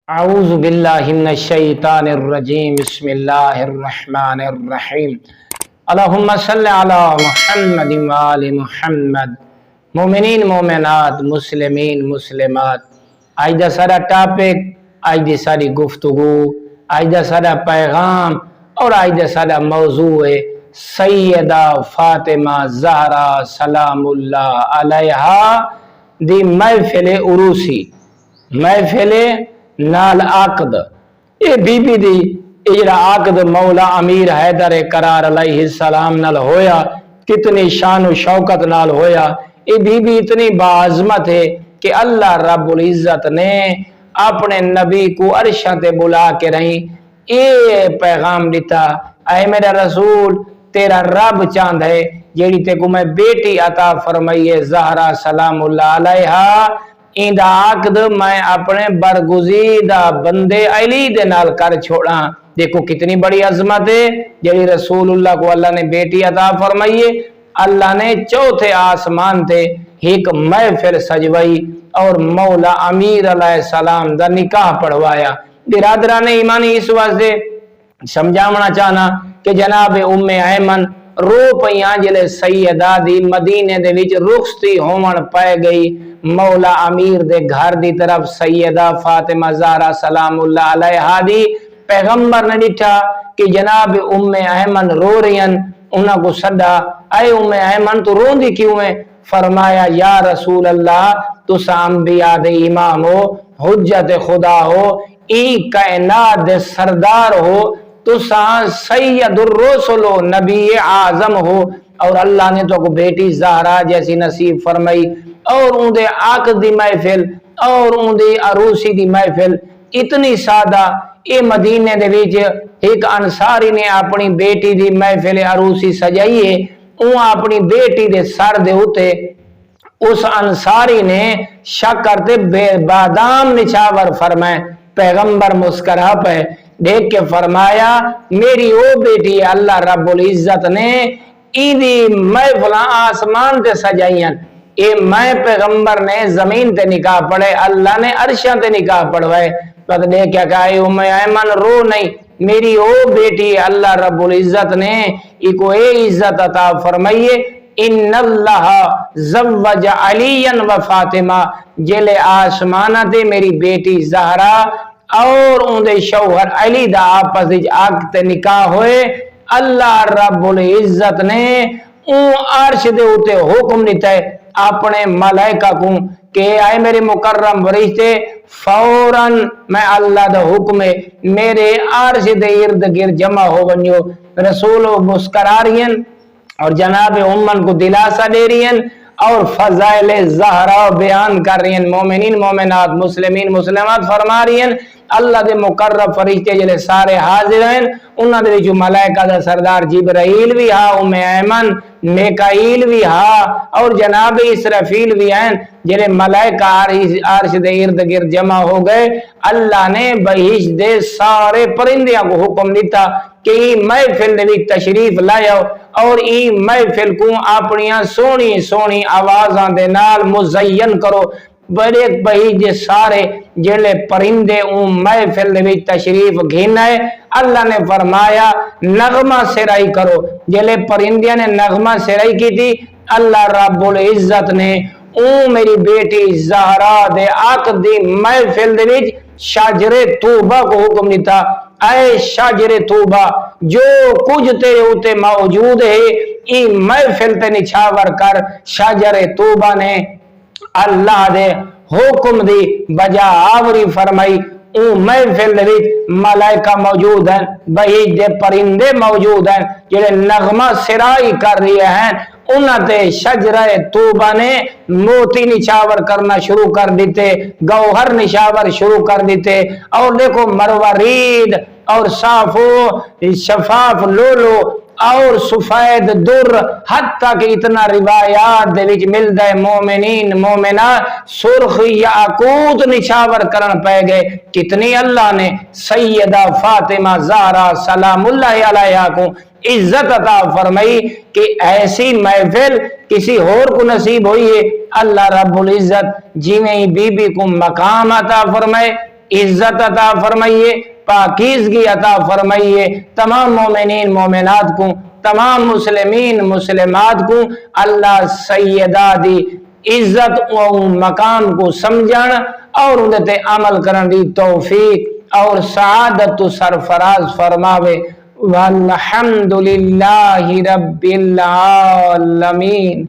اعوذ باللہ من الشیطان الرجیم بسم اللہ الرحمن الرحیم اللہم صلی علی محمد وآل محمد۔ مومنین مومنات، مسلمین مسلمات، آج دا سارا ٹاپک، آج دی ساری گفتگو، آج دا سارا پیغام اور آج دا سارا موضوع ہے سیدہ فاطمہ زہرا سلام اللہ علیہا دی محفل عروسی، محفل نال عقد۔ اے بی بی دی اجرا عقد مولا امیر حیدر قرار علیہ السلام نال ہویا، کتنی شان و شوکت نال ہویا۔ اے بی بی اتنی باعظمت ہے کہ اللہ رب العزت نے اپنے نبی کو عرشاں تے بلا کے رہی اے پیغام دیتا، اے میرا رسول تیرا رب چاند ہے جیڑی تے کو میں بیٹی عطا فرمائیے زہرا سلام اللہ علیہا، این دا عقد میں اپنے برگزیدہ بندے علی دے نال کر چھوڑا۔ دیکھو کتنی بڑی عظمت ہے، جیڑی رسول اللہ کو اللہ نے بیٹی عطا فرمائیے۔ اللہ نے چوتھے آسمان تے ایک محفل سجوائی اور مولا امیر علیہ السلام دا نکاح پڑھوایا۔ برادران ایمانی اس واسطے سمجھاونا چاہنا کہ جناب ام ایمن رو پیاں جلے سیدہ دی مدینے دے وچ رخصتی ہون پائے گئی مولا امیر دے گھر دی طرف سیدہ فاطمہ زہرا سلام اللہ علیہا دی۔ پیغمبر نے ڈٹھا کہ جناب ام ایمن رو رہی ہیں، انہاں کو صدا، اے ام ایمن تو رون دی کیوں ہے؟ فرمایا یا رسول اللہ تسا انبیاء دے امام ہو، حجت خدا ہو، ای کائنات دے سردار ہو، تسا سید الرسل ہو، نبی اعظم ہو، اور اللہ نے تو کو بیٹی زہرا جیسی نصیب فرمائی، اور ان دے عقد دی محفل اور ان دے عروسی دی محفل اتنی سادہ۔ اے مدینے دے وچ ایک انصاری نے اپنی بیٹی دی محفل عروسی سجائی ہے، اون اپنی بیٹی دے سر دے ہوتے اس انصاری نے شکر تے بادام نچھاور فرمائے۔ پیغمبر مسکرا پہ دیکھ کے فرمایا میری او بیٹی اللہ رب العزت نے ایدی محفل آسمان تے سجائیاں، اے میں پیغمبر نے زمین تے نکاح پڑھے، اللہ نے عرشاں تے نکاح پڑھوائے۔ پتہ دیکھا کہ ام ایمن رو نہیں، میری او بیٹی اللہ رب العزت نے ایک اے عزت عطا فرمائیے، ان اللہ زوج علی و فاطمہ، جلے آسمانہ تے میری بیٹی زہرا اور ان دے شوہر علی دا آپس وچ عقد نکاح ہوئے۔ اللہ رب العزت نے اون عرش دے اوتے حکم دیتا ہے اپنے ملائکہ کو کہ آئے میرے مکرم فرشتے فوراً میں اللہ دا حکم ہے میرے عرش دے ارد گرد جمع ہو بنیو۔ رسول مسکرا رہی ہیں اور جناب امن کو دلاسا دے رہی ہیں اور فضائل زہرا بیان کر رہی ہیں۔ مومنین مومنات، مسلمین مسلمات فرما رہی ہیں اللہ دے مقرب فرشتے جلے سارے حاضر ہیں، انہاں دے وچ ملائکہ دا سردار جبرائیل بھی ہا، ام ایمن، میکائیل بھی ہا اور جناب اسرافیل بھی ہیں، جلے ملائکہ عرش دے ارد گرد جمع ہو گئے۔ اللہ نے بہشت دے سارے پرندیاں کو حکم دیتا کہ ای محفل دے وچ تشریف لائیو اور ای محفل کو اپنیاں سونی سونی آوازاں دے نال مزین کرو۔ بڑے بہشت دے سارے جلے پرندے اون محفل دے وچ تشریف گھنائے، اللہ نے فرمایا نغمہ سرائی کرو۔ جلے پرندیاں نے نغمہ سرائی کی تھی، اللہ رب العزت نے اون میری بیٹی زہرا دے عقد دی محفل دے وچ شجر توبہ کو حکم دیتا، اے شجر توبہ جو کچھ تیرے ہوتے موجود ہے ای محفل تے نچھاور کر۔ شجر توبہ نے اللہ دے حکم دی بجا آوری فرمائی، اون محفل دے وچ ملائکہ موجود ہیں، بہشت دے پرندے موجود ہیں جڑے نغمہ سرائی کر رہے ہیں، انہاں تے شجرہ توبہ نے موتی نچھاور کرنا شروع کر دیتے، گوہر نچھاور شروع کر دیتے، اور دیکھو مروارید اور صافو شفاف لولو اور سفید در، حتیٰ کہ اتنا روایات دے وچ ملدا ہے مومنین مومنات سرخ یاقوت نچھاور کرن پہ گئے۔ کتنی اللہ نے سیدہ فاطمہ زہرا سلام اللہ علیہا کو عزت عطا فرمائی کہ ایسی محفل کسی اور کو نصیب ہوئی ہے۔ اللہ رب العزت جی میں بی بی کو مقام عطا فرمائے، عزت عطا فرمائیے، پاکیزگی عطا فرمائیے، تمام مومنین مومنات کو، تمام مسلمین مسلمات کو اللہ سیدہ دی عزت و مقام کو سمجھن اور اندتے عمل کرن دی توفیق اور سعادت تو سرفراز فرماوے۔ والحمدللہ رب العالمین۔